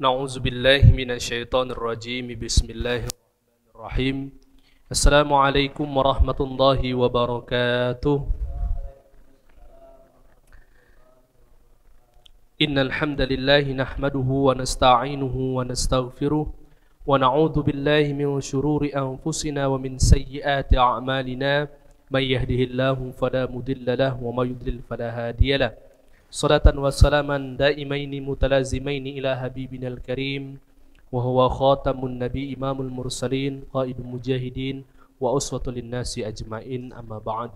Na'udzu billahi minasyaitonir rajim. Bismillahirrahmanirrahim. Assalamualaikum warahmatullahi wabarakatuh. Innal hamdalillah nahmaduhu wa nasta'inuhu wa nastaghfiruh wa na'udzu billahi min shururi anfusina wa min sayyiati a'malina. May yahdihillahu fala mudilla lahu wa may yudlil fala hadiyalah. Salatan wa salaman daimaini mutalazimaini ila habibina al-karim wa huwa khatamun nabi imamul mursalin qaidul mujahidin wa uswatul linnasi ajmain, amma ba'd.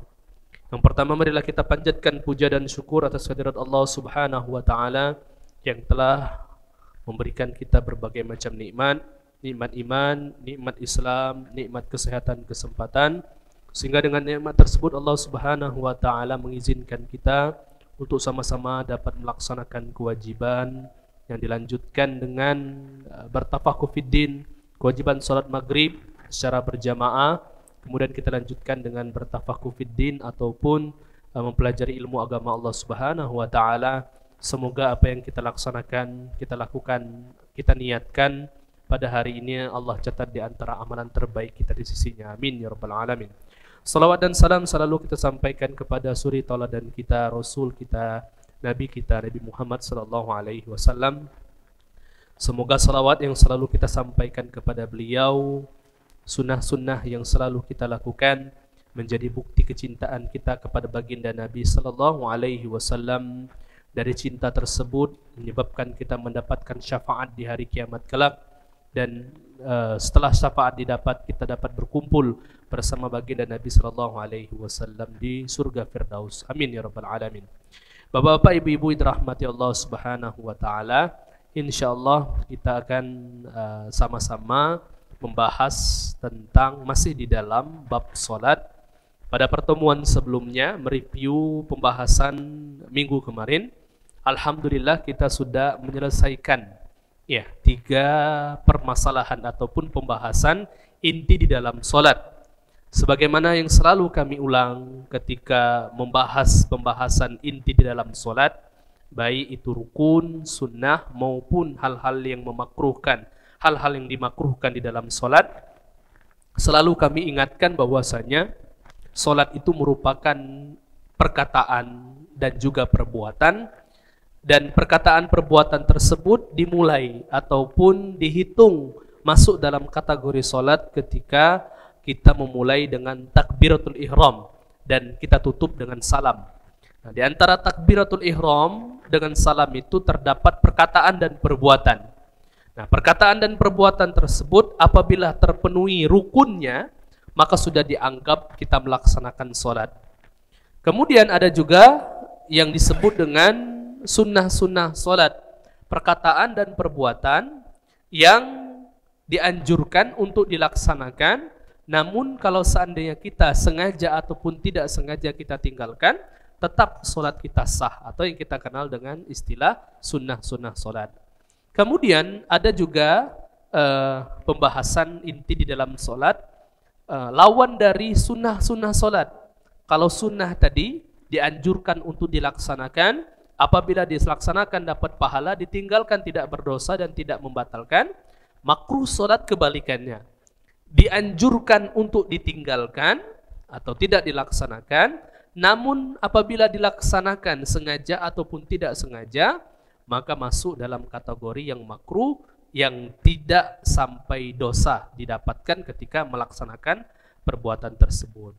Yang pertama, marilah kita panjatkan puja dan syukur atas kehadirat Allah Subhanahu wa taala yang telah memberikan kita berbagai macam nikmat, nikmat iman, nikmat Islam, nikmat kesehatan, kesempatan, sehingga dengan nikmat tersebut Allah Subhanahu wa taala mengizinkan kita untuk sama-sama dapat melaksanakan kewajiban yang dilanjutkan dengan bertafaqquh fiddin, kewajiban salat maghrib secara berjamaah, kemudian kita lanjutkan dengan bertafaqquh fiddin ataupun mempelajari ilmu agama Allah Subhanahu wa taala. Semoga apa yang kita laksanakan, kita lakukan, kita niatkan pada hari ini Allah catat di antara amalan terbaik kita di sisinya. Amin ya rabbal alamin. Salawat dan salam selalu kita sampaikan kepada suri tauladan kita, Rasul kita, Nabi kita, Nabi Muhammad sallallahu alaihi wasallam. Semoga salawat yang selalu kita sampaikan kepada beliau, sunnah-sunnah yang selalu kita lakukan menjadi bukti kecintaan kita kepada baginda Nabi sallallahu alaihi wasallam. Dari cinta tersebut menyebabkan kita mendapatkan syafaat di hari kiamat kelak, dan setelah syafaat didapat, kita dapat berkumpul bersama baginda Nabi sallallahu alaihi wasallam di surga Firdaus. Amin ya rabbal alamin. Bapak-bapak, ibu-ibu yang dirahmati Allah Subhanahu wa taala, insyaallah kita akan sama-sama membahas tentang, masih di dalam bab salat. Pada pertemuan sebelumnya mereview pembahasan minggu kemarin, alhamdulillah kita sudah menyelesaikan 3 permasalahan ataupun pembahasan inti di dalam solat. Sebagaimana yang selalu kami ulang ketika membahas pembahasan inti di dalam solat, baik itu rukun, sunnah maupun hal-hal yang memakruhkan, hal-hal yang dimakruhkan di dalam solat, selalu kami ingatkan bahwasanya solat itu merupakan perkataan dan juga perbuatan. Dan perkataan perbuatan tersebut dimulai ataupun dihitung masuk dalam kategori solat ketika kita memulai dengan takbiratul ihram dan kita tutup dengan salam. Nah, di antara takbiratul ihram dengan salam itu terdapat perkataan dan perbuatan. Nah, perkataan dan perbuatan tersebut apabila terpenuhi rukunnya, maka sudah dianggap kita melaksanakan solat. Kemudian ada juga yang disebut dengan sunnah-sunnah solat, perkataan dan perbuatan yang dianjurkan untuk dilaksanakan, namun kalau seandainya kita sengaja ataupun tidak sengaja kita tinggalkan, tetap solat kita sah, atau yang kita kenal dengan istilah sunnah-sunnah solat. Kemudian ada juga pembahasan inti di dalam solat, lawan dari sunnah-sunnah solat. Kalau sunnah tadi dianjurkan untuk dilaksanakan, apabila dilaksanakan dapat pahala, ditinggalkan tidak berdosa dan tidak membatalkan. Makruh solat kebalikannya, dianjurkan untuk ditinggalkan atau tidak dilaksanakan, namun apabila dilaksanakan sengaja ataupun tidak sengaja, maka masuk dalam kategori yang makruh, yang tidak sampai dosa didapatkan ketika melaksanakan perbuatan tersebut.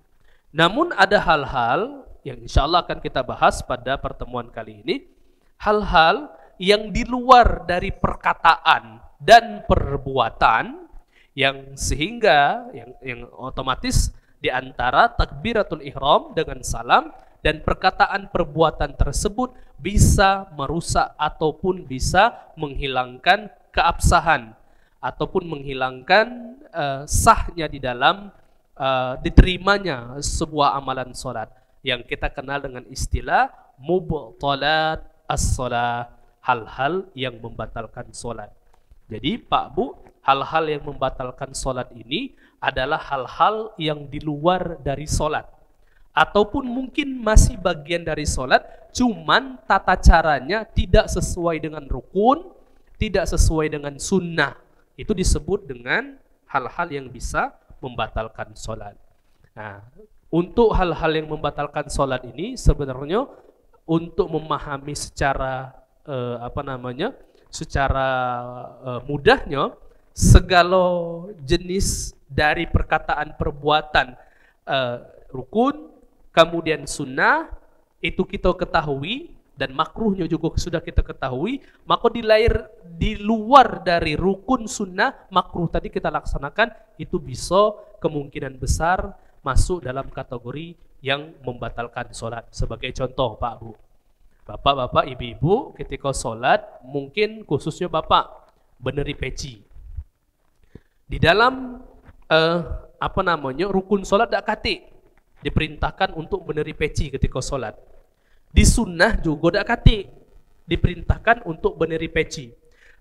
Namun ada hal-hal yang insya Allah akan kita bahas pada pertemuan kali ini, hal-hal yang di luar dari perkataan dan perbuatan, yang sehingga yang otomatis di antara takbiratul ihram dengan salam dan perkataan perbuatan tersebut bisa merusak ataupun bisa menghilangkan keabsahan ataupun menghilangkan sahnya di dalam diterimanya sebuah amalan solat, yang kita kenal dengan istilah mubtalat as-shalah, hal-hal yang membatalkan solat. Jadi Pak Bu, hal-hal yang membatalkan solat ini adalah hal-hal yang di luar dari solat, ataupun mungkin masih bagian dari solat, cuman tata caranya tidak sesuai dengan rukun tidak sesuai dengan sunnah, itu disebut dengan hal-hal yang bisa membatalkan sholat. Nah, untuk hal-hal yang membatalkan sholat ini sebenarnya untuk memahami secara mudahnya, segala jenis dari perkataan perbuatan rukun, kemudian sunnah, itu kita ketahui, dan makruhnya juga sudah kita ketahui, maka di luar dari rukun sunnah makruh tadi kita laksanakan, itu bisa kemungkinan besar masuk dalam kategori yang membatalkan sholat. Sebagai contoh Pak Bu, bapak-bapak, ibu-ibu ketika sholat, mungkin khususnya bapak beneri peci. Di dalam rukun sholat dak kati diperintahkan untuk beneri peci ketika sholat. Di sunnah juga dak kati diperintahkan untuk beneri peci.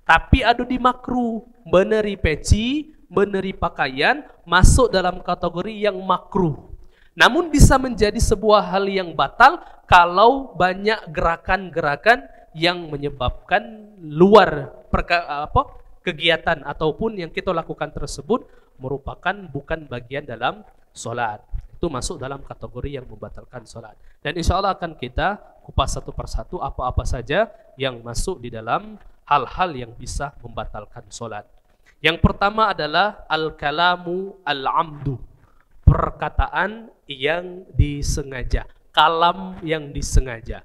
Tapi ada di makruh, beneri peci, beneri pakaian masuk dalam kategori yang makruh. Namun bisa menjadi sebuah hal yang batal kalau banyak gerakan-gerakan yang menyebabkan luar kegiatan ataupun yang kita lakukan tersebut merupakan bukan bagian dalam sholat. Itu masuk dalam kategori yang membatalkan sholat. Dan insya Allah akan kita kupas satu persatu apa-apa saja yang masuk di dalam hal-hal yang bisa membatalkan sholat. Yang pertama adalah al-kalamu al-amdu, perkataan yang disengaja, kalam yang disengaja.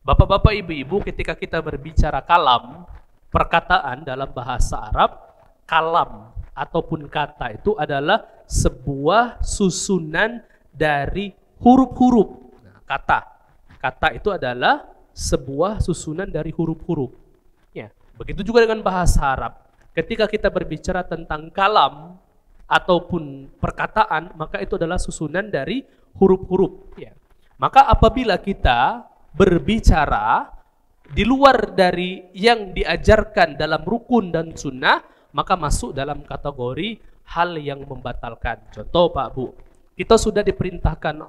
Bapak-bapak, ibu-ibu, ketika kita berbicara kalam, perkataan dalam bahasa Arab, kalam ataupun kata itu adalah sebuah susunan dari huruf-huruf. Nah, kata itu adalah sebuah susunan dari huruf-huruf. Ya, begitu juga dengan bahasa Arab. Ketika kita berbicara tentang kalam ataupun perkataan, maka itu adalah susunan dari huruf-huruf. Ya. Maka apabila kita berbicara di luar dari yang diajarkan dalam rukun dan sunnah, maka masuk dalam kategori hal yang membatalkan. Contoh Pak Bu, kita sudah diperintahkan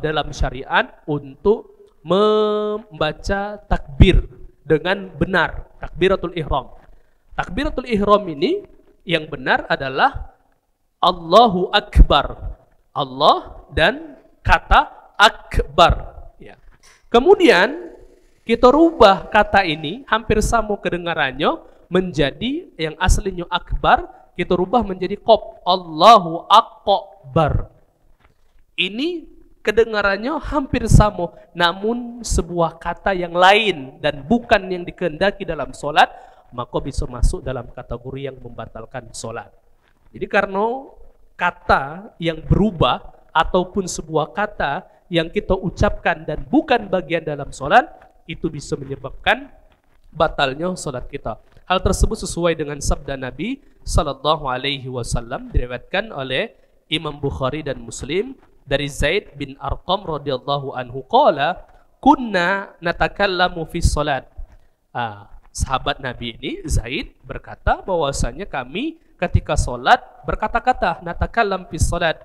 dalam syariat untuk membaca takbir dengan benar, takbiratul ihram. Takbiratul ihram ini yang benar adalah Allahu Akbar, Allah dan kata akbar. Ya. Kemudian kita rubah kata ini hampir sama kedengarannya menjadi yang aslinya akbar, kita rubah menjadi qaf, Allahu Akbar. Ini kedengarannya hampir sama, namun sebuah kata yang lain dan bukan yang dikehendaki dalam solat, maka bisa masuk dalam kategori yang membatalkan solat. Jadi karena kata yang berubah ataupun sebuah kata yang kita ucapkan dan bukan bagian dalam solat, itu bisa menyebabkan batalnya solat kita. Hal tersebut sesuai dengan sabda Nabi Sallallahu Alaihi Wasallam, diriwayatkan oleh Imam Bukhari dan Muslim dari Zaid bin Arqam radhiyallahu anhu qala kunna natakallamu fi salat. Sahabat Nabi ini Zaid berkata bahwasanya kami ketika salat berkata-kata, natakallam fi salat,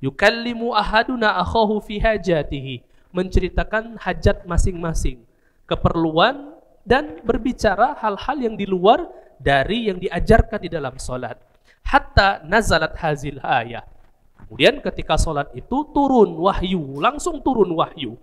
yukallimu ahaduna akhahu fi hajatihi, menceritakan hajat masing-masing, keperluan, dan berbicara hal-hal yang di luar dari yang diajarkan di dalam salat. Hatta nazalat hazil ayah. Kemudian ketika sholat itu turun wahyu, langsung turun wahyu.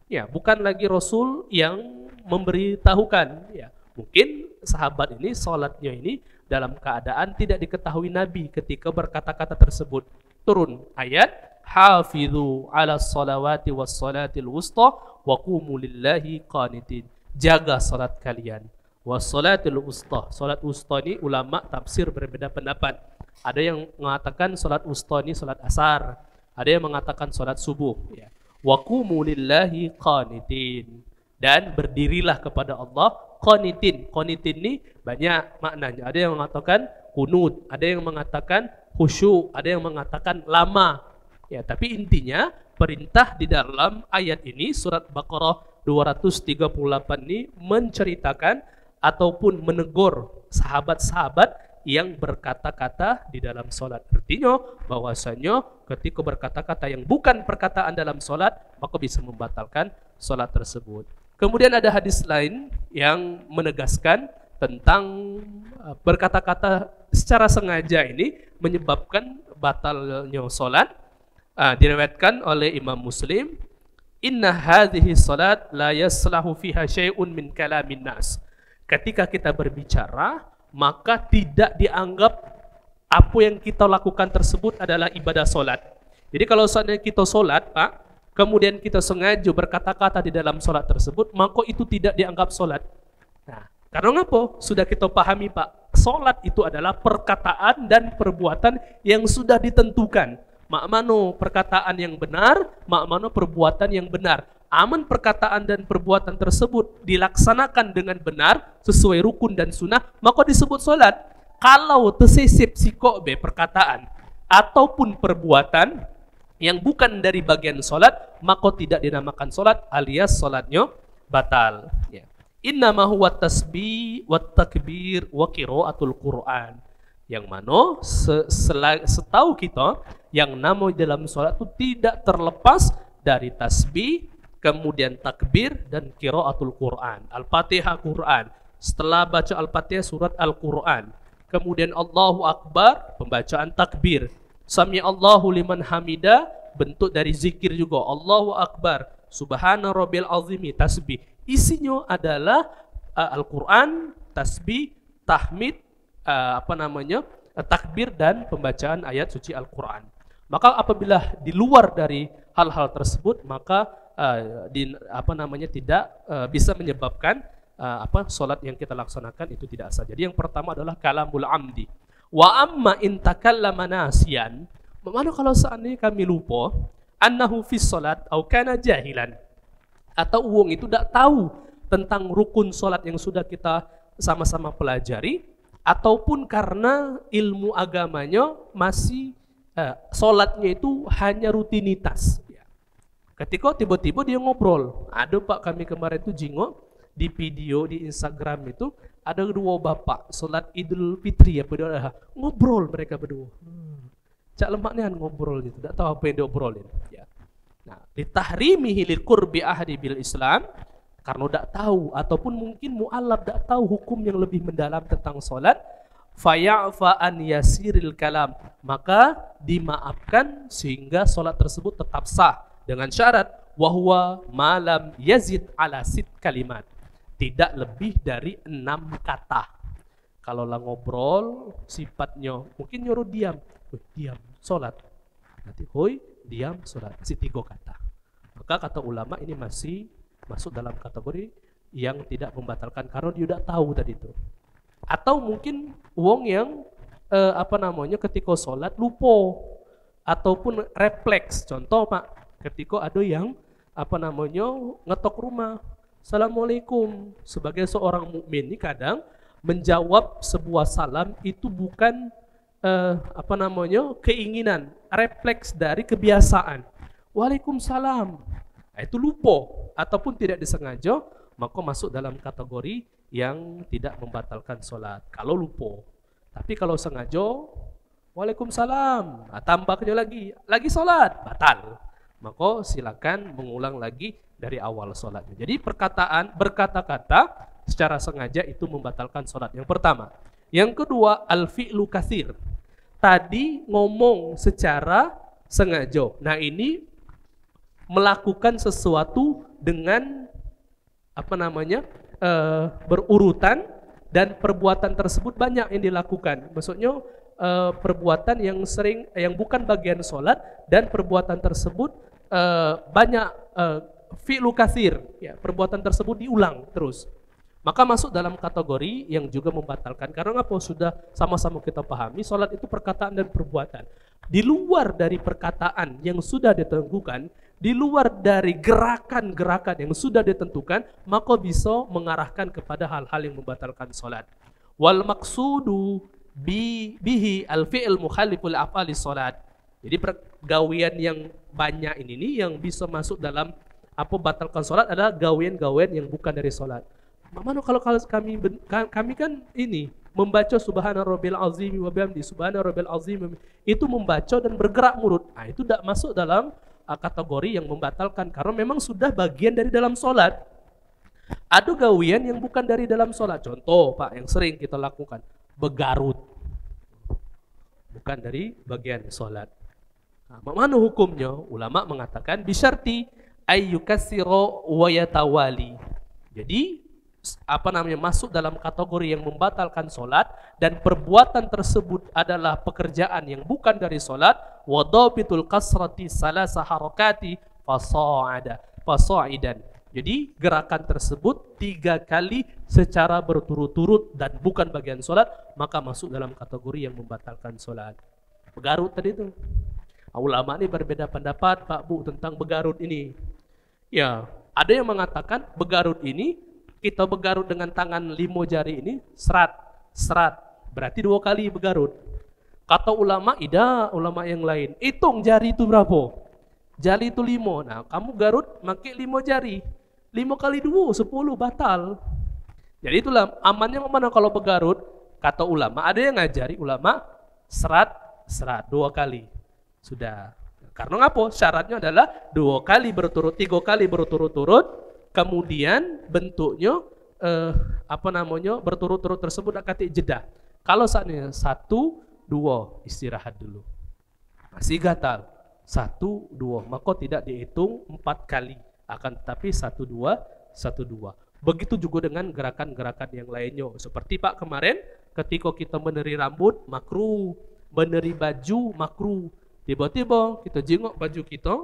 Ya, bukan lagi Rasul yang memberitahukan. Ya, mungkin sahabat ini sholatnya ini dalam keadaan tidak diketahui Nabi ketika berkata-kata tersebut. Turun ayat, hafidhu ala sholawati was sholatil wusta wa qumu lillahi qanitin. Jaga sholat kalian. Was sholatil wusta. Sholat wusta ini ulama tafsir berbeda pendapat. Ada yang mengatakan sholat wusta ini sholat asar, ada yang mengatakan sholat subuh. Ya. Wa qumu lillahi qanitin, dan berdirilah kepada Allah qanitin. Qanitin ini banyak maknanya. Ada yang mengatakan kunut, ada yang mengatakan khusyuk, ada yang mengatakan lama. Ya, tapi intinya perintah di dalam ayat ini surat Baqarah 238 ini menceritakan ataupun menegur sahabat-sahabat yang berkata-kata di dalam solat. Artinya bahwasanya ketika berkata-kata yang bukan perkataan dalam solat, maka bisa membatalkan solat tersebut. Kemudian ada hadis lain yang menegaskan tentang berkata-kata secara sengaja ini menyebabkan batalnya salat. Diriwayatkan oleh Imam Muslim, inna hadhihi salat la yaslahu fiha syai'un min kalamin nas. Ketika kita berbicara, maka tidak dianggap apa yang kita lakukan tersebut adalah ibadah salat. Jadi kalau seandainya kita salat, Pak, kemudian kita sengaja berkata-kata di dalam salat tersebut, maka itu tidak dianggap salat. Nah, karena apa? Sudah kita pahami, Pak, salat itu adalah perkataan dan perbuatan yang sudah ditentukan. Mak mano perkataan yang benar, mak mano perbuatan yang benar. Aman perkataan dan perbuatan tersebut dilaksanakan dengan benar sesuai rukun dan sunnah, maka disebut salat. Kalau tersisip sikok be perkataan ataupun perbuatan yang bukan dari bagian salat, maka tidak dinamakan salat alias salatnya batal. Ya. Innama huwa tasbih wa takbir wa qiraatul Qur'an. Yang mana setahu kita yang nama dalam salat itu tidak terlepas dari tasbih, kemudian takbir dan qiraatul Quran, Al-Fatihah Quran. Setelah baca Al-Fatihah surat Al-Quran. Kemudian Allahu Akbar, pembacaan takbir. Sami Allahu liman hamida, bentuk dari zikir juga. Allahu Akbar, subhana rabbil azimi, tasbih. Isinya adalah Al-Quran, tasbih, tahmid, takbir dan pembacaan ayat suci Al-Quran. Maka apabila di luar dari hal-hal tersebut, maka tidak bisa menyebabkan salat yang kita laksanakan itu tidak sah. Jadi yang pertama adalah kalamul amdi. Wa amma in takallama nasiyan, mana kalau seandainya kami lupa, annahu fi salat au kana jahilan, atau wong itu tidak tahu tentang rukun salat yang sudah kita sama-sama pelajari, ataupun karena ilmu agamanya masih salatnya itu hanya rutinitas. Ketika tiba-tiba dia ngobrol, ada Pak, kami kemarin itu jingok di video di Instagram itu ada dua bapak salat Idul Fitri ngobrol mereka berdua. Cak lemaknya ngobrol gitu, tidak tahu apa yang diobrolin. Ya. Nah, ditahrimihi lil qurbi ahdi bil Islam, karena tidak tahu ataupun mungkin mu'allaf tidak tahu hukum yang lebih mendalam tentang salat, faya'fa an yasiril kalam, maka dimaafkan sehingga salat tersebut tetap sah dengan syarat wahwa malam yazid ala sit kalimat, tidak lebih dari 6 kata. Kalau lah ngobrol sifatnya mungkin nyuruh diam, diam salat, nanti hoi diam salat, masih 3 kata. Maka kata ulama ini masih masuk dalam kategori yang tidak membatalkan karena dia tidak tahu tadi itu. Atau mungkin wong yang ketika sholat lupa ataupun refleks. Contoh Pak, ketika ada yang ngetok rumah, Assalamualaikum. Sebagai seorang mukmin ini kadang menjawab sebuah salam itu bukan keinginan, refleks dari kebiasaan. Waalaikumsalam. Nah, itu lupa ataupun tidak disengaja, maka masuk dalam kategori yang tidak membatalkan sholat kalau lupa. Tapi kalau sengaja, Waalaikumsalam, tambahnya lagi sholat, batal. Maka silakan mengulang lagi dari awal sholatnya. Jadi berkata-kata secara sengaja itu membatalkan sholat. Yang pertama. Yang kedua, al-fi'lu katsir. Tadi ngomong secara sengaja. Nah ini melakukan sesuatu dengan berurutan dan perbuatan tersebut banyak yang dilakukan. Maksudnya perbuatan yang bukan bagian sholat dan perbuatan tersebut banyak fi'lu katsir, ya, perbuatan tersebut diulang terus. Maka masuk dalam kategori yang juga membatalkan. Karena apa? Sudah sama-sama kita pahami, sholat itu perkataan dan perbuatan. Di luar dari perkataan yang sudah ditentukan, di luar dari gerakan-gerakan yang sudah ditentukan, maka bisa mengarahkan kepada hal-hal yang membatalkan sholat. Wal maqsudu bihi al-fi'l mukhaliful af'ali sholat. Jadi pergawian yang banyak ini nih yang bisa masuk dalam batalkan sholat adalah gawian-gawian yang bukan dari sholat. Mana kalau kami kan ini membaca subhana rabbil azim wa bihamdi, subhana rabbil azim, itu membaca dan bergerak mulut. Nah, itu tidak masuk dalam kategori yang membatalkan karena memang sudah bagian dari dalam sholat. Ada gawian yang bukan dari dalam sholat. Contoh Pak, yang sering kita lakukan, begarut. Bukan dari bagian sholat. Nah, mana hukumnya? Ulama mengatakan bisyarti ayyukassiro wa yatawali. Jadi masuk dalam kategori yang membatalkan sholat dan perbuatan tersebut adalah pekerjaan yang bukan dari sholat. Wadabitul kasrati salasa harakati fasa'idan. Jadi gerakan tersebut 3 kali secara berturut-turut dan bukan bagian sholat, maka masuk dalam kategori yang membatalkan sholat. Begarut tadi itu. Ulama ini berbeda pendapat Pak Bu tentang begarut ini. Ya, ada yang mengatakan begarut ini, kita begarut dengan tangan 5 jari ini, serat. Berarti 2 kali begarut. Kata ulama, ulama yang lain, hitung jari itu berapa? Jari itu 5. Nah, kamu garut pakai 5 jari. 5 kali 2, 10, batal. Jadi itulah amannya mana kalau begarut? Kata ulama, ada yang ngajari ulama serat 2 kali. Sudah. Karena ngapa? Syaratnya adalah 2 kali berturut, 3 kali berturut-turut, kemudian bentuknya berturut-turut tersebut akan jeda. Kalau saatnya 1, 2 istirahat dulu. Masih gatal. 1, 2, maka tidak dihitung 4 kali. Akan tetapi 1, 2. Begitu juga dengan gerakan-gerakan yang lainnya. Seperti Pak kemarin, ketika kita meneri rambut, makruh. Meneri baju, makruh. Tiba-tiba kita jengok baju kita,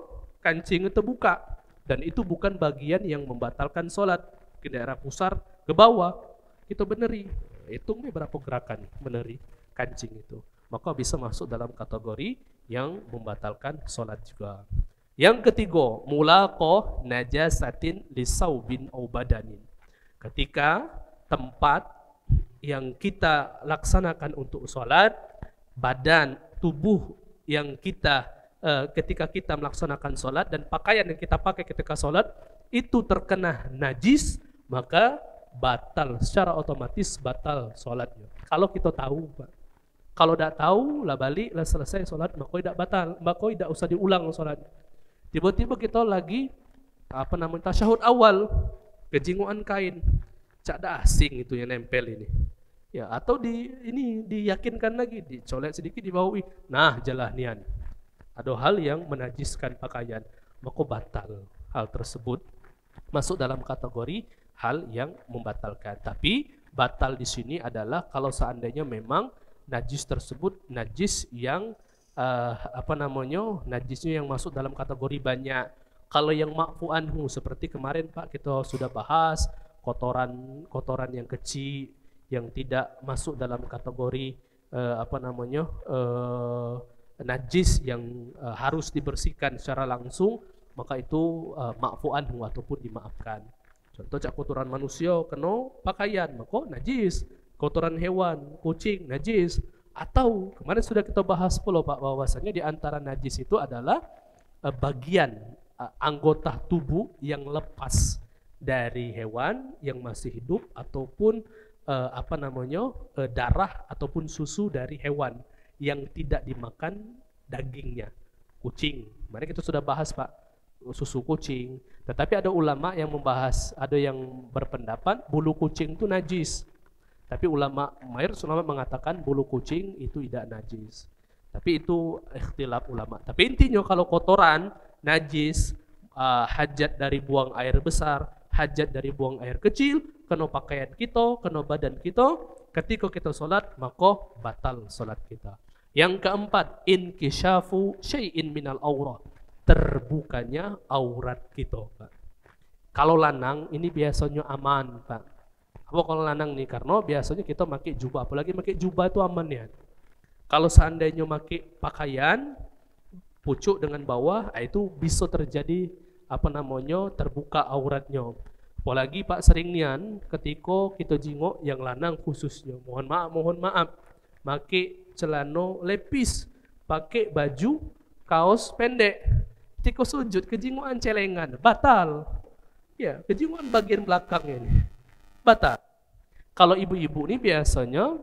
kancing terbuka. Dan itu bukan bagian yang membatalkan sholat. Ke daerah pusar, ke bawah, kita meneri. Hitung berapa gerakan meneri kancing itu. Maka bisa masuk dalam kategori yang membatalkan sholat juga. Yang ketiga, mulaqah najasatin lisaubin au badanin. Ketika tempat yang kita laksanakan untuk sholat, badan, tubuh yang kita ketika kita melaksanakan sholat dan pakaian yang kita pakai ketika sholat itu terkena najis, maka batal, secara otomatis batal sholatnya. Kalau kita tahu Pak. Kalau tidak tahu, lah balik, lah selesai sholat, maka tidak batal, maka tidak usah diulang sholat. Tiba-tiba kita lagi tasyahud awal, kejinguan kain, cak dah asing itu yang nempel ini. Ya, atau diyakinkan lagi, dicolek sedikit dibawahi. Nah, jalanian. Ada hal yang menajiskan pakaian, maka batal. Hal tersebut masuk dalam kategori hal yang membatalkan. Tapi batal di sini adalah kalau seandainya memang najis tersebut najis yang najisnya yang masuk dalam kategori banyak. Kalau yang ma'fu anhu seperti kemarin Pak kita sudah bahas kotoran yang kecil yang tidak masuk dalam kategori najis yang harus dibersihkan secara langsung, maka itu ma'fu anhu ataupun dimaafkan. Contoh kotoran manusia kena pakaian, maka najis. Kotoran hewan, kucing, najis. Atau kemarin sudah kita bahas pula Pak, bahwasanya di antara najis itu adalah bagian anggota tubuh yang lepas dari hewan yang masih hidup ataupun darah ataupun susu dari hewan yang tidak dimakan dagingnya. Kucing, kemarin kita sudah bahas Pak, susu kucing. Tetapi ada ulama yang membahas, ada yang berpendapat bulu kucing itu najis. Tapi ulama mengatakan bulu kucing itu tidak najis. Tapi itu ikhtilaf ulama. Tapi intinya kalau kotoran najis, hajat dari buang air besar, hajat dari buang air kecil, kena pakaian kita, kena badan kita, ketika kita sholat, maka batal sholat kita. Yang keempat, inkishafu syai'in minal aurah. Terbukanya aurat kita, Pak. Kalau lanang ini biasanya aman, Pak. Apa kalau lanang nih? Karena biasanya kita pakai jubah, apalagi pakai jubah itu aman ya. Kalau seandainya pakai pakaian pucuk dengan bawah, itu bisa terjadi terbuka auratnya. Apalagi Pak seringnian ketika kita jingok yang lanang khususnya, mohon maaf, pakai celana lepis, pakai baju kaos pendek, ketika sujud kejingoan celengan, batal. Ya, kejingoan bagian belakangnya ini batal. Kalau ibu-ibu ini biasanya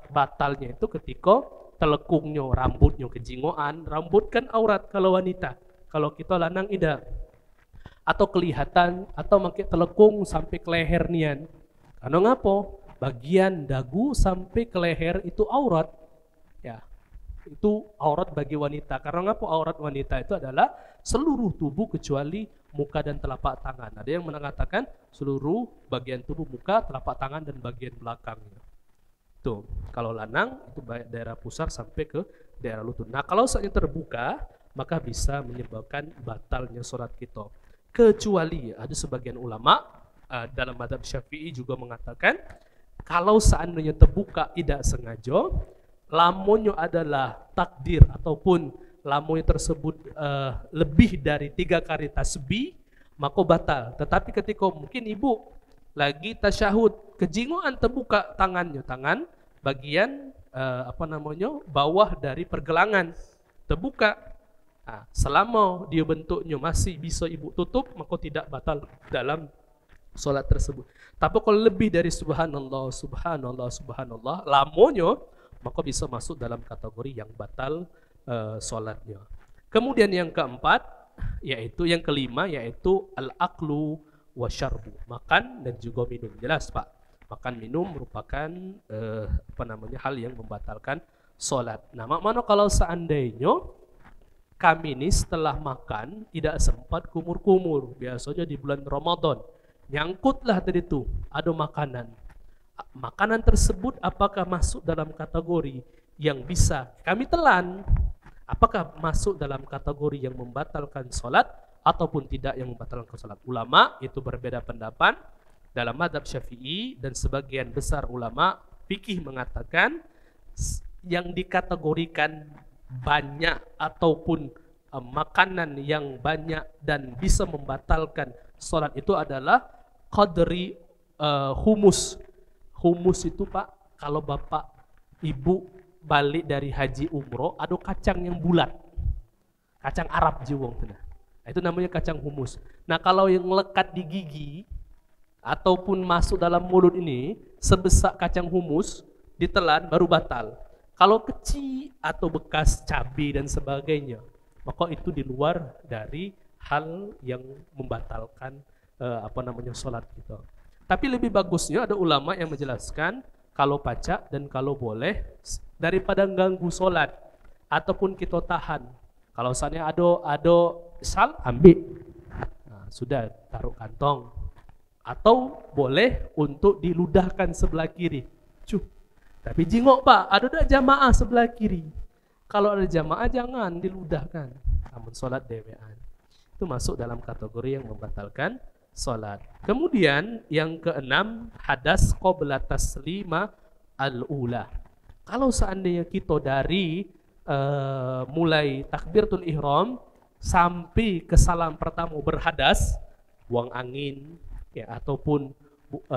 batalnya itu ketika telekungnya, rambutnya kejingoan. Rambut kan aurat kalau wanita, kalau kita lanang tidak. atau kelihatan atau makin telekung sampai ke leher nian. Karena ngapo? Bagian dagu sampai ke leher itu aurat. Ya. Itu aurat bagi wanita. Karena ngapo aurat wanita itu adalah seluruh tubuh kecuali muka dan telapak tangan. Ada yang mengatakan seluruh bagian tubuh, muka, telapak tangan dan bagian belakangnya. Tuh, kalau lanang itu daerah pusar sampai ke daerah lutut. Nah, kalau saatnya terbuka, maka bisa menyebabkan batalnya sholat kita. Kecuali ada sebagian ulama dalam mazhab Syafi'i juga mengatakan kalau seandainya terbuka tidak sengaja, lamunnya adalah takdir ataupun lamunnya tersebut lebih dari 3 kali tasbih, maka batal. Tetapi ketika mungkin ibu lagi tasyahud, kejinguan terbuka tangannya, tangan bagian bawah dari pergelangan terbuka. Nah, selama dia bentuknya masih bisa ibu tutup, maka tidak batal dalam solat tersebut. Tapi kalau lebih dari subhanallah, subhanallah, subhanallah, lamonyo, maka bisa masuk dalam kategori yang batal solatnya. Kemudian yang keempat, yang kelima, yaitu al-aklu wa syarbu, makan dan juga minum. Jelas Pak, makan minum merupakan hal yang membatalkan solat. Nah, mana kalau seandainya kami ini setelah makan tidak sempat kumur-kumur, biasanya di bulan Ramadan, nyangkutlah tadi itu ada makanan. Makanan tersebut apakah masuk dalam kategori yang bisa kami telan? Apakah masuk dalam kategori yang membatalkan solat ataupun tidak yang membatalkan solat? Ulama itu berbeda pendapat. Dalam mazhab Syafi'i dan sebagian besar ulama fikih mengatakan yang dikategorikan banyak ataupun makanan yang banyak dan bisa membatalkan solat itu adalah qadri humus. Humus itu Pak, kalau Bapak Ibu balik dari haji umroh, ada kacang yang bulat, kacang Arab jiwong, nah, itu namanya kacang humus. Nah, kalau yang lekat di gigi ataupun masuk dalam mulut ini sebesar kacang humus, ditelan baru batal. Kalau kecil atau bekas cabai dan sebagainya, maka itu di luar dari hal yang membatalkan solat gitu. Tapi lebih bagusnya ada ulama yang menjelaskan kalau pacak dan kalau boleh daripada ganggu solat ataupun kita tahan. Kalau misalnya ada sal, ambil, nah, sudah taruh kantong. Atau boleh untuk diludahkan sebelah kiri. Tapi jingok Pak, ada tak jamaah sebelah kiri? Kalau ada jamaah jangan diludahkan. Namun solat dewean itu masuk dalam kategori yang membatalkan solat. Kemudian yang keenam, hadas qabla taslima al-ula. Kalau seandainya kita dari mulai takbiratul ihram sampai ke salam pertama berhadas, buang angin ya, ataupun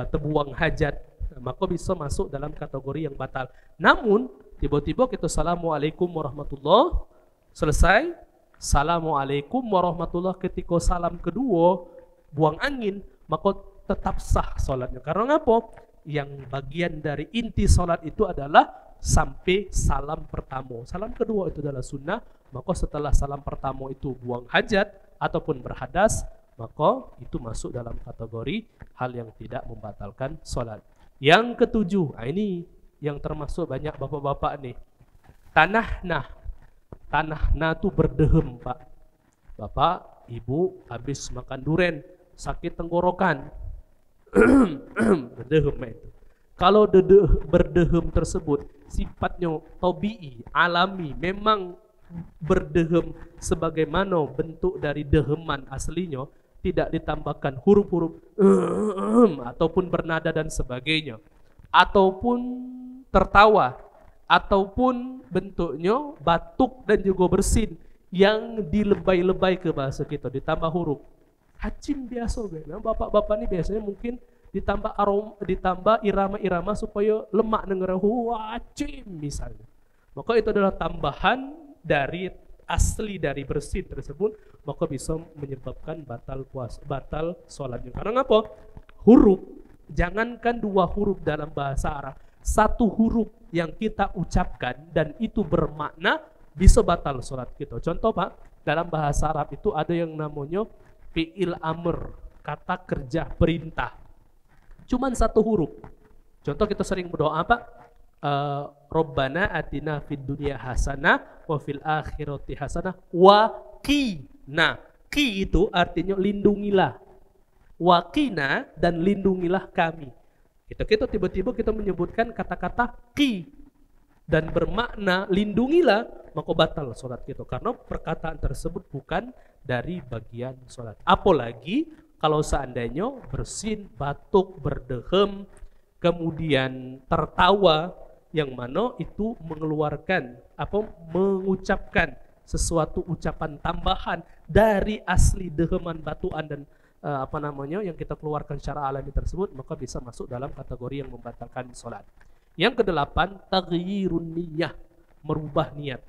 terbuang hajat, maka bisa masuk dalam kategori yang batal. Namun tiba-tiba kita assalamualaikum warahmatullah, selesai assalamualaikum warahmatullah, ketika salam kedua buang angin, maka tetap sah solatnya. Karena apa? Yang bagian dari inti solat itu adalah sampai salam pertama. Salam kedua itu adalah sunnah, maka setelah salam pertama itu buang hajat ataupun berhadas, maka itu masuk dalam kategori hal yang tidak membatalkan solat. Yang ketujuh, ini yang termasuk banyak bapak-bapak nih. Tanah nah itu berdehem Pak. Bapak, ibu habis makan duren, sakit tenggorokan, berdehem itu. Kalau berdehem tersebut sifatnya tabii, alami, memang berdehem sebagaimana bentuk dari deheman aslinya, tidak ditambahkan huruf-huruf ataupun bernada dan sebagainya, ataupun tertawa, ataupun bentuknya batuk dan juga bersin yang dilebay-lebay ke bahasa kita, ditambah huruf. Hacim biasa, memang bapak-bapak ini biasanya mungkin ditambah ditambah irama-irama supaya lemak dengar hacim misalnya. Maka itu adalah tambahan dari asli dari bersin tersebut, maka bisa menyebabkan batal sholatnya. Karena apa? Huruf, jangankan 2 huruf dalam bahasa Arab, 1 huruf yang kita ucapkan dan itu bermakna bisa batal sholat kita. Contoh Pak, dalam bahasa Arab itu ada yang namanya fi'il amr, kata kerja, perintah. Cuman satu huruf. Contoh kita sering berdoa apa? Rabbana atina fid dunya hasanah wa fil akhirati hasanah wa qina. Qi itu artinya lindungilah. Wa qina dan lindungilah kami. Kita tiba-tiba kita menyebutkan kata-kata qi dan bermakna lindungilah, maka batal sholat kita karena perkataan tersebut bukan dari bagian sholat. Apalagi kalau seandainya bersin, batuk, berdehem, kemudian tertawa, yang mana itu mengeluarkan mengucapkan sesuatu ucapan tambahan dari asli deheman, batuan dan yang kita keluarkan secara alami tersebut, maka bisa masuk dalam kategori yang membatalkan sholat. Yang kedelapan, taghyirun niyyah, merubah niat.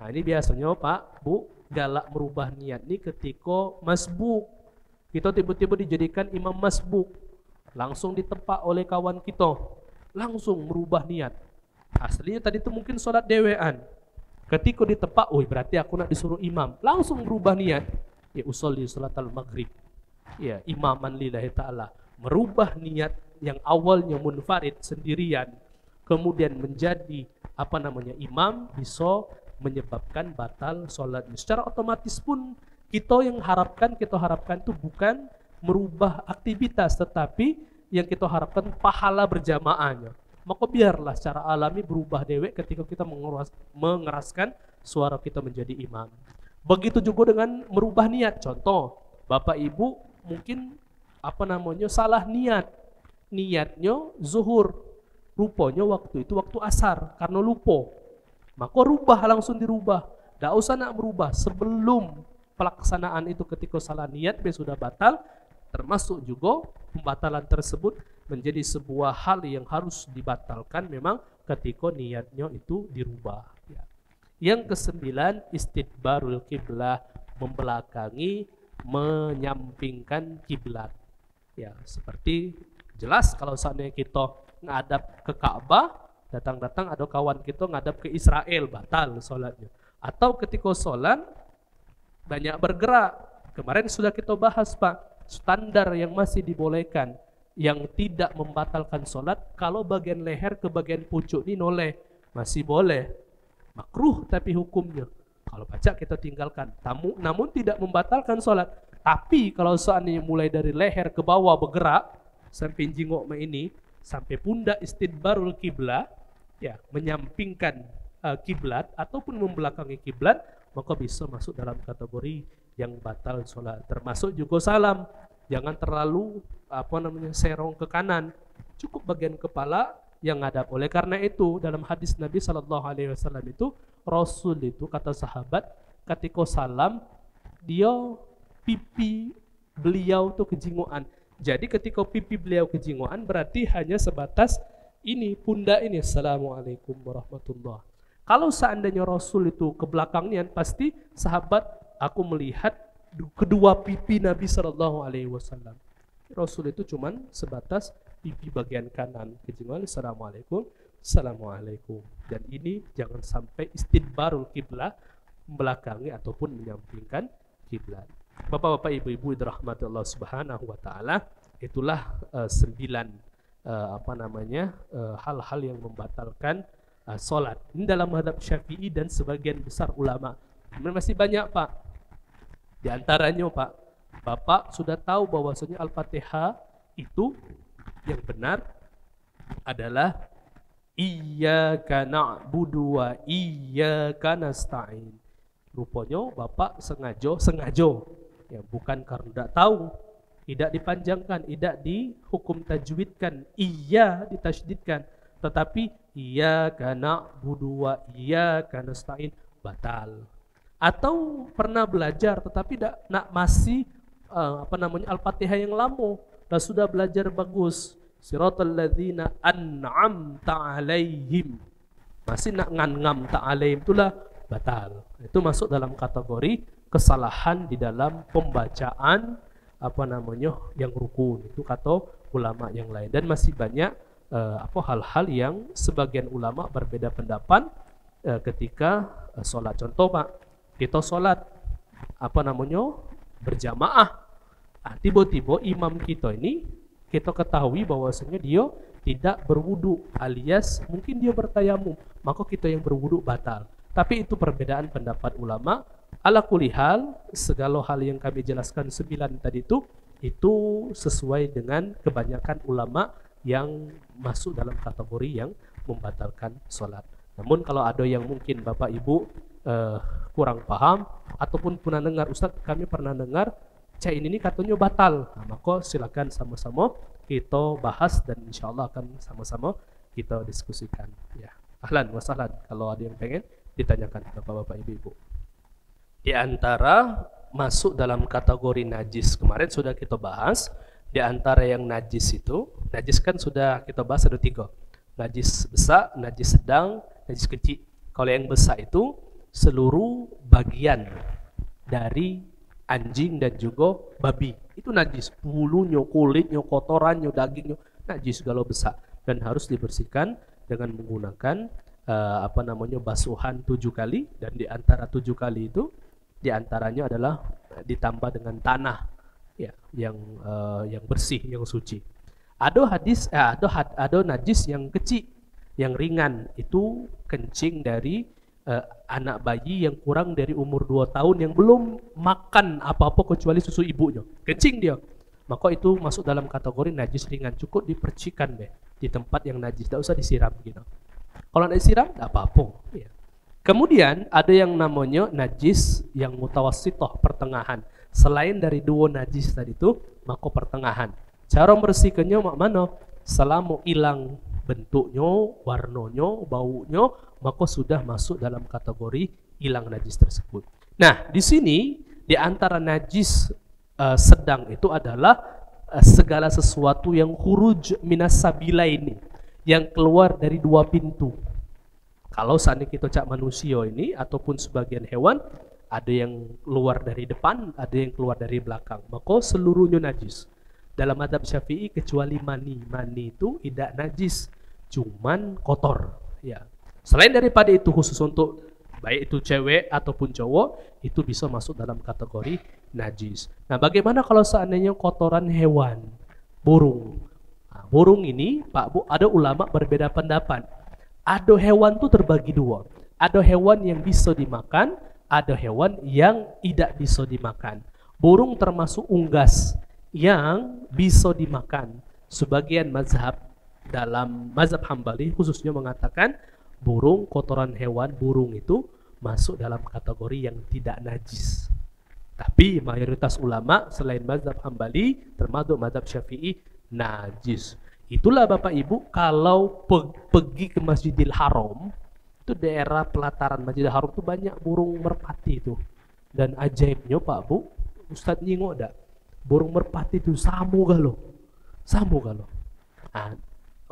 Nah ini biasanya Pak, Bu, galak merubah niat ini ketika masbuk. Kita tiba-tiba dijadikan imam masbuk, langsung ditempa oleh kawan kita, langsung merubah niat. Aslinya tadi itu mungkin sholat dewean. Ketika ditempa, berarti aku nak disuruh imam, langsung merubah niat. Ya usolli sholat al-maghrib. Ya imaman lillahi ta'ala. Merubah niat yang awalnya munfarid sendirian, kemudian menjadi imam, bisa menyebabkan batal sholatnya. Secara otomatis pun kita harapkan itu bukan merubah aktivitas, tetapi yang kita harapkan pahala berjamaahnya. Maka biarlah secara alami berubah dewek ketika kita mengeraskan suara kita menjadi imam. Begitu juga dengan merubah niat. Contoh, Bapak Ibu mungkin salah niat. Niatnya zuhur, rupanya waktu itu waktu asar karena lupa. Maka langsung dirubah. Tidak usah nak merubah sebelum pelaksanaan itu. Ketika salah niat sudah batal, termasuk juga pembatalan tersebut menjadi sebuah hal yang harus dibatalkan memang ketika niatnya itu dirubah. Yang kesembilan, istidbarul kiblah, membelakangi, menyampingkan kiblat. Ya, seperti jelas kalau seandainya kita ngadap ke Ka'bah, datang-datang ada kawan kita ngadap ke Israel, batal sholatnya. Atau ketika sholat banyak bergerak, kemarin sudah kita bahas Pak, standar yang masih dibolehkan, yang tidak membatalkan sholat, kalau bagian leher ke bagian pucuk ini noleh, masih boleh. Makruh tapi hukumnya. Kalau baca kita tinggalkan. Namun tidak membatalkan sholat. Tapi kalau seandainya mulai dari leher ke bawah bergerak, sampai jingok ini, sampai pundak istidbarul kiblah, ya, menyampingkan kiblat ataupun membelakangi kiblat, maka bisa masuk dalam kategori yang batal sholat. Termasuk juga salam. Jangan terlalu serong ke kanan, cukup bagian kepala yang ngadap. Oleh karena itu dalam hadis Nabi SAW itu, Rasul itu kata sahabat ketika salam dia pipi beliau tuh kejinguan. Jadi ketika pipi beliau kejinguan berarti hanya sebatas ini, pundak ini, Assalamualaikum warahmatullah. Kalau seandainya Rasul itu ke belakangnya, pasti sahabat, aku melihat kedua pipi Nabi SAW. Rasul itu cuman sebatas pipi bagian kanan kejinguan, Assalamualaikum, Assalamualaikum. Dan ini jangan sampai istidbarul kiblah, membelakangi ataupun menyampingkan kiblat. Bapak-bapak, ibu-ibu dirahmati Allah Subhanahu wa taala, itulah 9 hal-hal yang membatalkan salat. Ini dalam mazhab Syafi'i dan sebagian besar ulama. Masih banyak Pak. Di antaranya Pak, Bapak sudah tahu bahwasanya Al-Fatihah itu yang benar adalah iyyaka na'budu wa iyyaka nasta'in. Rupanya Bapak sengaja ya, bukan karena tidak tahu, tidak dipanjangkan, tidak dihukum tajwidkan, iya ditasydidkan, tetapi iyyaka na'budu wa iyyaka nasta'in batal. Atau pernah belajar tetapi masih Al-Fatihah yang lama, dan sudah belajar bagus, siratal ladzina an'amta alaihim, masih nak ngam ta'alaihim, itulah batal. Itu masuk dalam kategori kesalahan di dalam pembacaan yang rukun, itu kata ulama yang lain. Dan masih banyak hal-hal yang sebagian ulama berbeda pendapat ketika sholat. Contoh Pak, kita sholat berjamaah, Tiba-tiba imam kita ini kita ketahui bahwasanya dia tidak berwudu alias mungkin dia bertayamum, maka kita yang berwudu batal. Tapi itu perbedaan pendapat ulama. Ala kulihal, segala hal yang kami jelaskan 9 tadi itu sesuai dengan kebanyakan ulama yang masuk dalam kategori yang membatalkan sholat. Namun kalau ada yang mungkin Bapak Ibu kurang paham ataupun pernah dengar, Ustadz kami pernah dengar cai ini katanya batal, maka silakan sama-sama kita bahas dan insya Allah akan sama-sama kita diskusikan. Ya, ahlan wa sahlan kalau ada yang pengen ditanyakan Bapak-Bapak Ibu-Ibu. Di antara masuk dalam kategori najis kemarin sudah kita bahas. Di antara yang najis itu, najis kan sudah kita bahas ada 3. Najis besar, najis sedang, najis kecil. Kalau yang besar itu seluruh bagian dari anjing dan juga babi itu najis, bulunya, kulitnya, kotorannya, dagingnya najis kalau besar dan harus dibersihkan dengan menggunakan basuhan 7 kali, dan di antara 7 kali itu di antaranya adalah ditambah dengan tanah ya yang bersih, yang suci. Ada najis yang kecil, yang ringan, itu kencing dari anak bayi yang kurang dari umur 2 tahun yang belum makan apa-apa kecuali susu ibunya. Kencing dia. Maka itu masuk dalam kategori najis ringan, cukup dipercikan deh di tempat yang najis, tidak usah disiram gitu. Kalau tidak disiram tidak apa-apa ya. Kemudian ada yang namanya najis yang mutawassithah, pertengahan. Selain dari 2 najis tadi itu, maka pertengahan. Cara membersihkannya mana? Selama hilang bentuknya, warnanya, baunya, maka sudah masuk dalam kategori hilang najis tersebut. Nah, di sini di antara najis sedang itu adalah segala sesuatu yang khuruj minas sabilaini, yang keluar dari 2 pintu. Kalau seandainya kita cak manusia ini ataupun sebagian hewan, ada yang keluar dari depan, ada yang keluar dari belakang, maka seluruhnya najis. Dalam mazhab Syafi'i kecuali mani. Mani itu tidak najis, cuman kotor ya. Selain daripada itu, khusus untuk baik itu cewek ataupun cowok, itu bisa masuk dalam kategori najis. Nah, bagaimana kalau seandainya kotoran hewan, burung? Nah, burung ini Pak Bu, ada ulama berbeda pendapat. Ada hewan tuh terbagi 2. Ada hewan yang bisa dimakan, ada hewan yang tidak bisa dimakan. Burung termasuk unggas yang bisa dimakan. Sebagian mazhab dalam mazhab Hambali khususnya mengatakan burung, kotoran hewan burung itu masuk dalam kategori yang tidak najis. Tapi mayoritas ulama selain mazhab Hambali termasuk mazhab Syafi'i najis. Itulah Bapak Ibu, kalau pergi ke Masjidil Haram, itu daerah pelataran Masjidil Haram itu banyak burung merpati itu. Dan ajaibnya Pak Bu, Ustadz nyingok dak, burung merpati itu samu galo. Nah,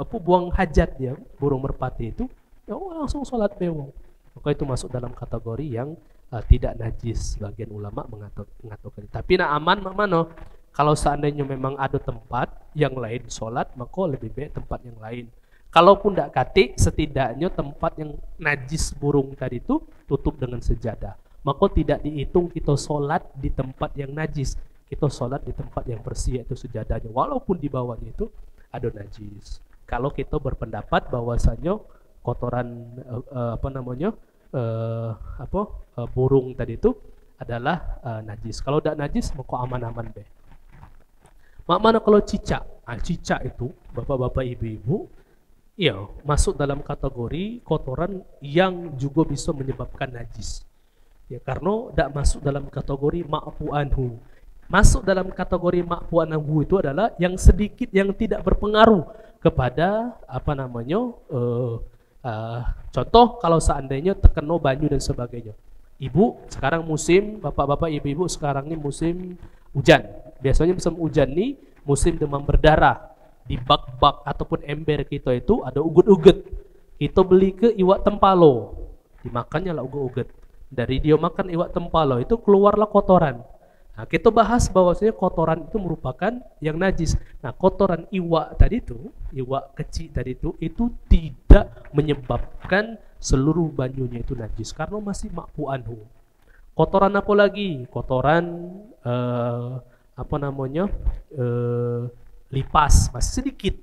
buang hajat dia, burung merpati itu, ya langsung sholat bewong. Maka itu masuk dalam kategori yang tidak najis. Sebagian ulama mengatakan. Tapi aman mana? Kalau seandainya memang ada tempat yang lain sholat, maka lebih baik tempat yang lain. Kalaupun tidak katik, setidaknya tempat yang najis burung tadi itu tutup dengan sejadah. Maka tidak dihitung kita sholat di tempat yang najis. Kita sholat di tempat yang bersih, yaitu sejadahnya. Walaupun di bawahnya itu ada najis. Kalau kita berpendapat bahwasanya kotoran burung tadi itu adalah najis. Kalau tidak najis, maka aman-aman deh. Mana kalau cicak? Cicak itu bapak-bapak ibu-ibu ya masuk dalam kategori kotoran yang juga bisa menyebabkan najis. Ya, karena tidak masuk dalam kategori ma'fu anhu. Masuk dalam kategori ma'fu anhu itu adalah yang sedikit yang tidak berpengaruh kepada contoh kalau seandainya terkena banyu dan sebagainya. Ibu sekarang musim, bapak-bapak ibu-ibu sekarang ini musim hujan. Biasanya musim hujan nih musim demam berdarah. Di bak-bak ataupun ember kita itu ada ugut-ugut. Kita beli ke iwak tempalo, dimakannya lah ugut-ugut. Dari dia makan iwak tempalo itu keluarlah kotoran. Nah, kita bahas bahwasanya kotoran itu merupakan yang najis. Nah, kotoran iwak tadi itu, iwak kecil tadi itu tidak menyebabkan seluruh banyunya itu najis karena masih ma'fu anhu. Kotoran apa lagi? Kotoran apa namanya lipas, masih sedikit,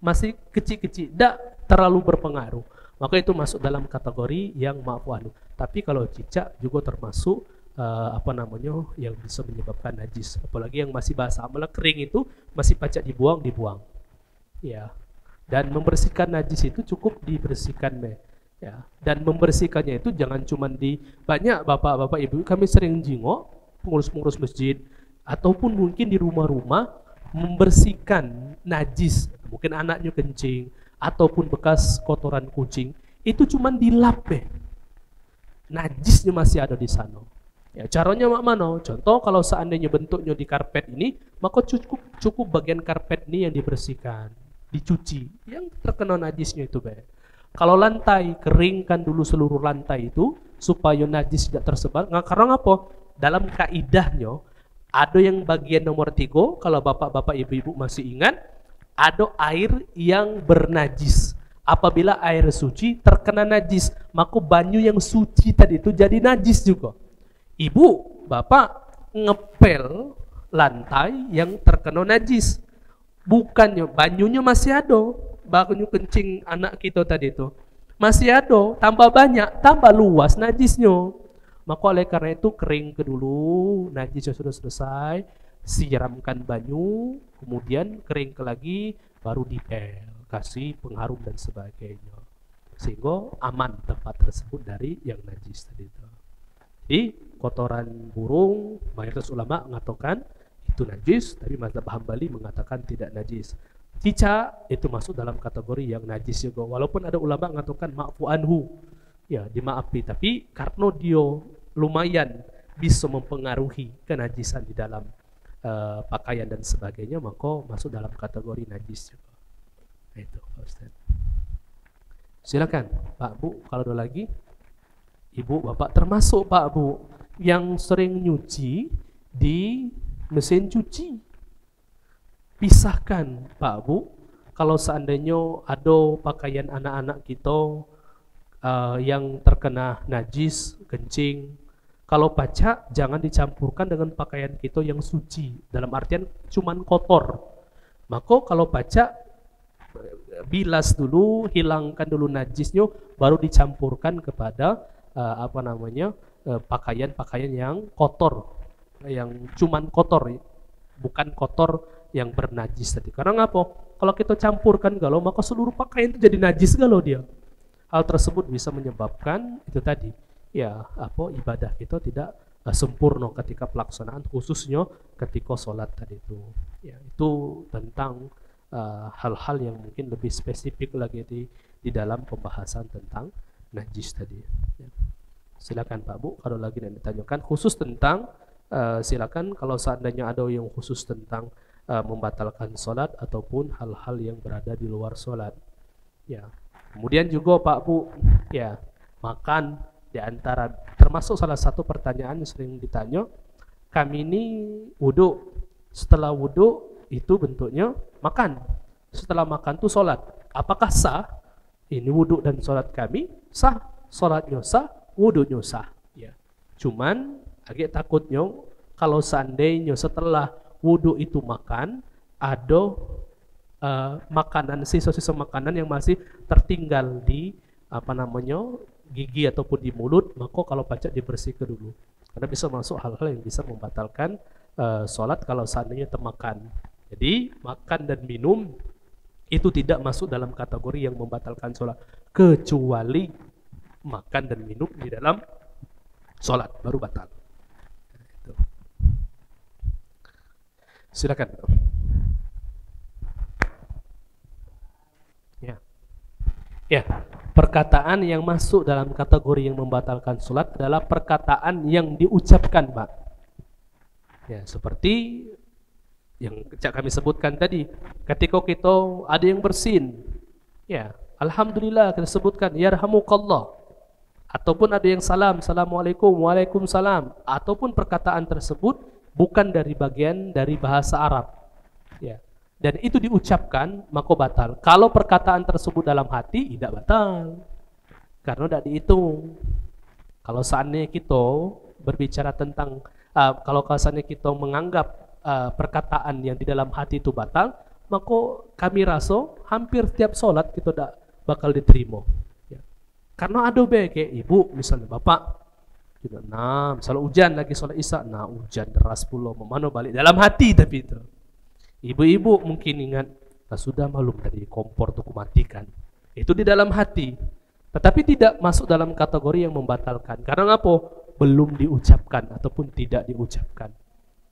masih kecil-kecil, tidak terlalu berpengaruh, maka itu masuk dalam kategori yang ma'fu anhu. Tapi kalau cicak juga termasuk apa namanya yang bisa menyebabkan najis, apalagi yang masih basah, malah kering itu masih pacak dibuang ya. Dan membersihkan najis itu cukup dibersihkan ya. Dan membersihkannya itu jangan cuma di banyak bapak-bapak ibu kami sering jingok pengurus-pengurus masjid ataupun mungkin di rumah-rumah membersihkan najis, mungkin anaknya kencing ataupun bekas kotoran kucing, itu cuma dilap najisnya masih ada di sana. Ya, caranya mana? Contoh kalau seandainya bentuknya di karpet ini, maka cukup bagian karpet ini yang dibersihkan, dicuci, yang terkena najisnya itu Kalau lantai, keringkan dulu seluruh lantai itu supaya najis tidak tersebar. Nah, karena apa? Dalam kaidahnya ada yang bagian nomor 3, kalau bapak-bapak ibu-ibu masih ingat, ada air yang bernajis. Apabila air suci terkena najis, maka banyu yang suci tadi itu jadi najis juga. Ibu, bapak ngepel lantai yang terkena najis. Bukannya banyunya masih ada, banyu kencing anak kita tadi itu masih ada, tambah banyak, tambah luas najisnya. Maka oleh karena itu kering ke dulu, najisnya sudah selesai, siramkan banyu, kemudian kering ke lagi, baru dipel, kasih pengharum dan sebagainya, sehingga aman tempat tersebut dari yang najis tadi itu. Jadi kotoran burung, mayoritas ulama mengatakan itu najis, tapi mazhab Hambali mengatakan tidak najis. Cicak itu masuk dalam kategori yang najis juga, walaupun ada ulama mengatakan ma'fu anhu, ya dimaafi, tapi karena dia lumayan bisa mempengaruhi kenajisan di dalam pakaian dan sebagainya, maka masuk dalam kategori najis juga. Nah, itu Pak Ustaz. Silakan Pak Bu, kalau ada lagi. Ibu, bapak, termasuk Pak Bu yang sering nyuci di mesin cuci. Pisahkan Pak Bu, kalau seandainya ada pakaian anak-anak kita yang terkena najis, kencing, kalau pacak jangan dicampurkan dengan pakaian kita yang suci, dalam artian cuman kotor. Maka kalau pacak bilas dulu, hilangkan dulu najisnya, baru dicampurkan kepada apa namanya pakaian-pakaian yang kotor, yang cuman kotor, bukan kotor yang bernajis tadi. Karena apa? Kalau kita campurkan galau, maka seluruh pakaian itu jadi najis galau dia. Hal tersebut bisa menyebabkan itu tadi, ya apa ibadah kita tidak sempurna ketika pelaksanaan, khususnya ketika sholat tadi itu. Ya, itu tentang hal-hal yang mungkin lebih spesifik lagi di dalam pembahasan tentang najis tadi. Ya. Silakan Pak Bu, kalau lagi yang ditanyakan khusus tentang silakan kalau seandainya ada yang khusus tentang membatalkan sholat ataupun hal-hal yang berada di luar sholat. Ya. Kemudian juga Pak Bu, ya makan di antara termasuk salah satu pertanyaan yang sering ditanya, kami ini wudhu, setelah wudhu itu bentuknya makan, setelah makan tuh sholat, apakah sah? Ini wudhu dan sholat kami sah, sholatnya sah, wudhunya sah. Ya. Cuman agak takutnya kalau seandainya setelah wudhu itu makan, ada makanan, sisa-sisa makanan yang masih tertinggal di apa namanya gigi ataupun di mulut, maka kalau pacak dibersihkan dulu, karena bisa masuk hal-hal yang bisa membatalkan sholat kalau seandainya termakan. Jadi makan dan minum itu tidak masuk dalam kategori yang membatalkan sholat, kecuali makan dan minum di dalam sholat baru batal. Silakan. Ya, perkataan yang masuk dalam kategori yang membatalkan sholat adalah perkataan yang diucapkan, Pak. Ya, seperti yang kami sebutkan tadi, ketika kita ada yang bersin, ya, alhamdulillah kita sebutkan yarhamukallah, ataupun ada yang salam, assalamualaikum, waalaikumsalam, ataupun perkataan tersebut bukan dari bagian dari bahasa Arab, ya, dan itu diucapkan, maka batal. Kalau perkataan tersebut dalam hati, tidak batal, karena tidak dihitung. Kalau seandainya kita berbicara tentang kalau seandainya kita menganggap perkataan yang di dalam hati itu batal, maka kami rasa hampir setiap sholat kita tidak bakal diterima. Ya. Karena ada kayak ibu, misalnya bapak, gitu, nah misalnya hujan lagi sholat isya, nah hujan deras pula, mana balik dalam hati tapi itu. Ibu-ibu mungkin ingat, nah sudah malum tadi kompor tuh kumatikan. Itu di dalam hati, tetapi tidak masuk dalam kategori yang membatalkan. Karena apa? Belum diucapkan ataupun tidak diucapkan.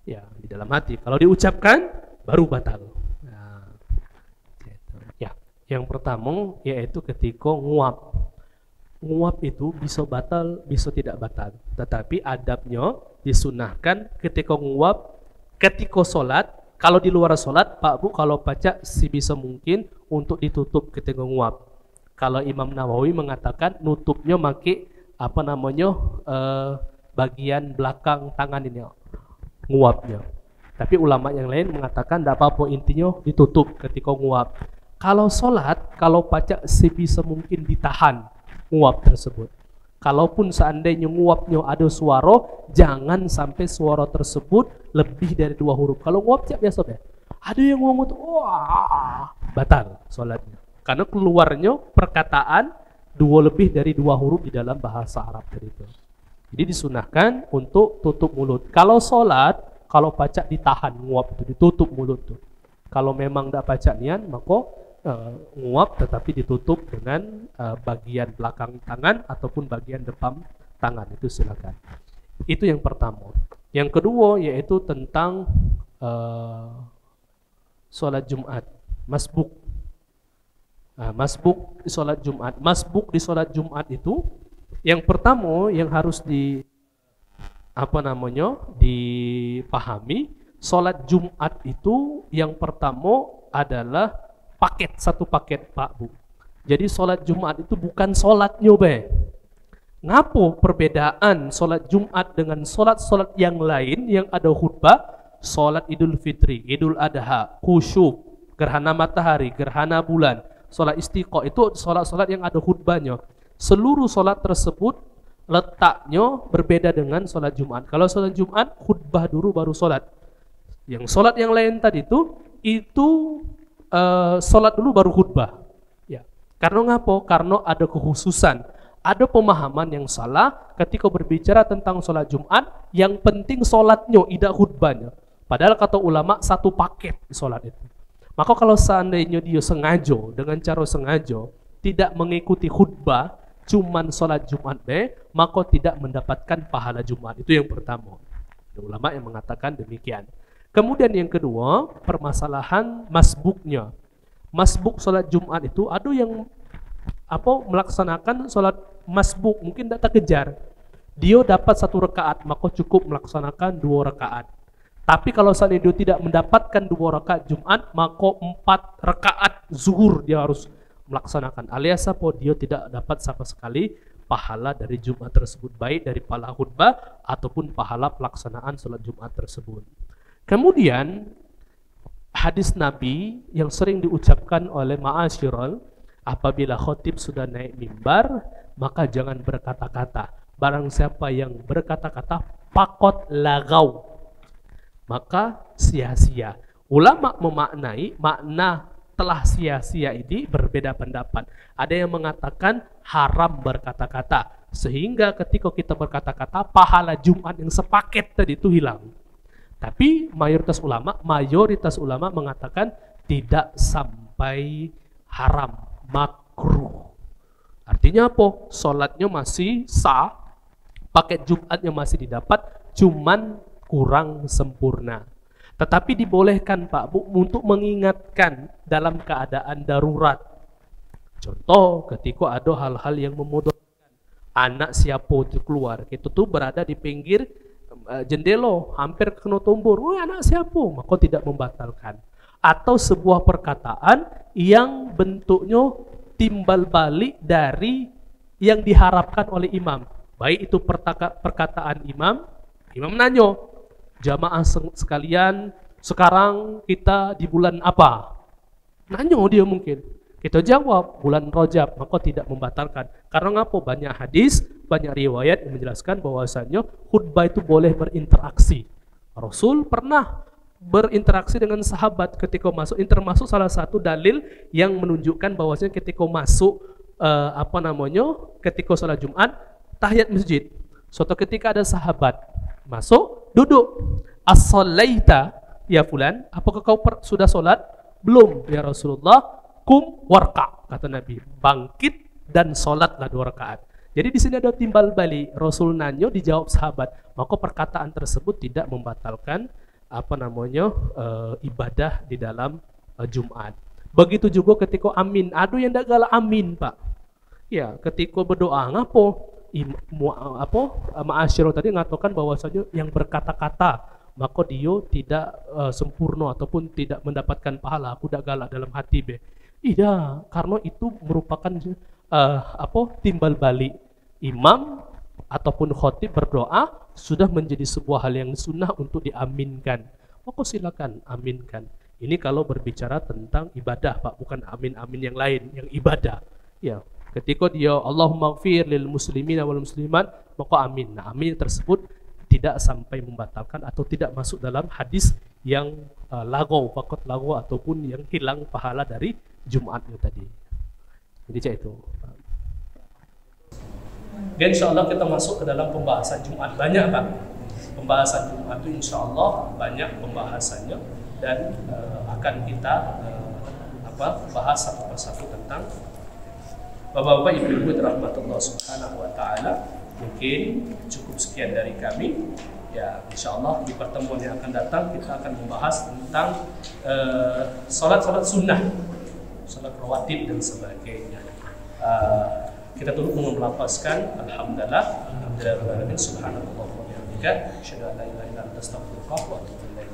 Ya, di dalam hati. Kalau diucapkan, baru batal. Nah, gitu. Ya, yang pertama yaitu ketika nguap. Nguap itu bisa batal, bisa tidak batal. Tetapi adabnya disunahkan ketika nguap, ketika sholat. Kalau di luar sholat, Pak Bu, kalau baca sebisa mungkin untuk ditutup ketika nguap. Kalau Imam Nawawi mengatakan nutupnya pakai apa namanya bagian belakang tangan ini, nguapnya. Tapi ulama yang lain mengatakan tidak apa-apa, intinya ditutup ketika nguap. Kalau sholat, kalau baca sebisa mungkin ditahan nguap tersebut. Kalaupun seandainya nguapnya ada suara, jangan sampai suara tersebut lebih dari 2 huruf. Kalau nguap biasa deh. Ada yang ngomong tuh, wah, batal sholatnya. Karena keluarnya perkataan 2 lebih dari 2 huruf di dalam bahasa Arab tadi itu. Jadi disunahkan untuk tutup mulut. Kalau sholat, kalau baca ditahan nguap itu, ditutup mulut tuh. Kalau memang tidak baca nian, maka nguap tetapi ditutup dengan bagian belakang tangan ataupun bagian depan tangan, itu silakan. Itu yang pertama. Yang kedua yaitu tentang sholat Jumat, masbuk. Masbuk di sholat Jumat. Masbuk di sholat Jumat itu yang pertama yang harus dipahami, sholat Jumat itu yang pertama adalah satu paket Pak Bu. Jadi sholat Jumat itu bukan sholatnya be. Ngapo perbedaan sholat Jumat dengan sholat yang lain yang ada khutbah? Sholat Idul Fitri, Idul Adha, khusyuk, gerhana matahari, gerhana bulan, sholat istiqo, itu sholat-sholat yang ada khutbahnya. Seluruh sholat tersebut letaknya berbeda dengan sholat Jumat. Kalau sholat Jumat khutbah dulu baru sholat. Yang sholat yang lain tadi itu sholat dulu baru khutbah. Ya. Karena ngapo? Karena ada kekhususan, ada pemahaman yang salah ketika berbicara tentang sholat Jumat. Yang penting sholatnya, tidak khutbahnya. Padahal kata ulama satu paket sholat itu. Maka kalau seandainya dia sengaja, dengan cara sengaja tidak mengikuti khutbah, cuman sholat Jumat maka tidak mendapatkan pahala Jumat. Itu yang pertama. Ada ulama yang mengatakan demikian. Kemudian yang kedua, permasalahan masbuknya. Masbuk sholat Jumat itu ada yang melaksanakan sholat masbuk, mungkin tidak terkejar. Dia dapat 1 rakaat, maka cukup melaksanakan 2 rakaat. Tapi kalau seandainya dia tidak mendapatkan 2 rakaat Jumat, maka 4 rakaat zuhur dia harus melaksanakan. Alias dia tidak dapat sama sekali pahala dari Jumat tersebut, baik dari pahala khutbah ataupun pahala pelaksanaan sholat Jumat tersebut. Kemudian hadis Nabi yang sering diucapkan oleh ma'asyiral, apabila khotib sudah naik mimbar, maka jangan berkata-kata. Barang siapa yang berkata-kata, pakot lagau, maka sia-sia. Ulama memaknai makna telah sia-sia ini berbeda pendapat. Ada yang mengatakan haram berkata-kata, sehingga ketika kita berkata-kata, pahala Jumat yang sepaket tadi itu hilang. Tapi mayoritas ulama mengatakan tidak sampai haram, makruh. Artinya apa? Sholatnya masih sah, paket Jumatnya masih didapat, cuman kurang sempurna. Tetapi dibolehkan Pak Bu untuk mengingatkan dalam keadaan darurat. Contoh ketika ada hal-hal yang memudaratkan, anak siapa itu keluar, itu tuh berada di pinggir jendela, hampir kena tombor, anak siapa, maka tidak membatalkan. Atau sebuah perkataan yang bentuknya timbal balik dari yang diharapkan oleh imam, baik itu perkataan imam nanya, jamaah sekalian, sekarang kita di bulan apa? Nanya dia mungkin. Kita jawab bulan Rajab, maka tidak membatalkan. Karena ngapa? Banyak hadis, banyak riwayat yang menjelaskan bahwasanya khutbah itu boleh berinteraksi. Rasul pernah berinteraksi dengan sahabat ketika masuk. Ini termasuk salah satu dalil yang menunjukkan bahwasanya ketika masuk ketika sholat Jumat tahiyat masjid. Suatu ketika ada sahabat masuk, duduk. As-shalaita ya fulan, apakah kau sudah sholat? Belum ya Rasulullah. Kum warka, kata Nabi, bangkit dan sholatlah 2 rakaat. Jadi di sini ada timbal balik. Rasul nanyo dijawab sahabat, maka perkataan tersebut tidak membatalkan ibadah di dalam Jumat. Begitu juga ketika amin. Aduh yang tak galak amin, Pak. Ya, ketika berdoa ngapo? Ma'asyiro tadi mengatakan bahwasanya yang berkata-kata maka dia tidak sempurna ataupun tidak mendapatkan pahala. Aku dak galak dalam hati be. Iya, karena itu merupakan timbal balik imam ataupun khotib berdoa sudah menjadi sebuah hal yang sunnah untuk diaminkan. Maka silakan aminkan. Ini kalau berbicara tentang ibadah, Pak, bukan amin-amin yang lain, yang ibadah. Ya, ketika dia Allahumma gfir lil muslimina wal muslimat, maka amin. Nah, amin tersebut tidak sampai membatalkan atau tidak masuk dalam hadis yang lagau, fakot lagau ataupun yang hilang pahala dari Jumatnya tadi. Jadi cak itu. Dan insya Allah kita masuk ke dalam pembahasan Jumat. Banyak, Pak. Pembahasan Jumat itu insya Allah banyak pembahasannya dan akan kita bahas satu persatu tentang Bapak-bapak, Ibu-ibu rahmatullah subhanahu wa ta'ala. Mungkin cukup sekian dari kami. Ya, insya Allah di pertemuan yang akan datang kita akan membahas tentang salat-salat sunnah, salat rawatib dan sebagainya. Kita tutup dengan melafazkan alhamdulillah subhanallah wa bihamdika asyhadu an la ilaha illa anta astaghfiruka wa atubu ilaik.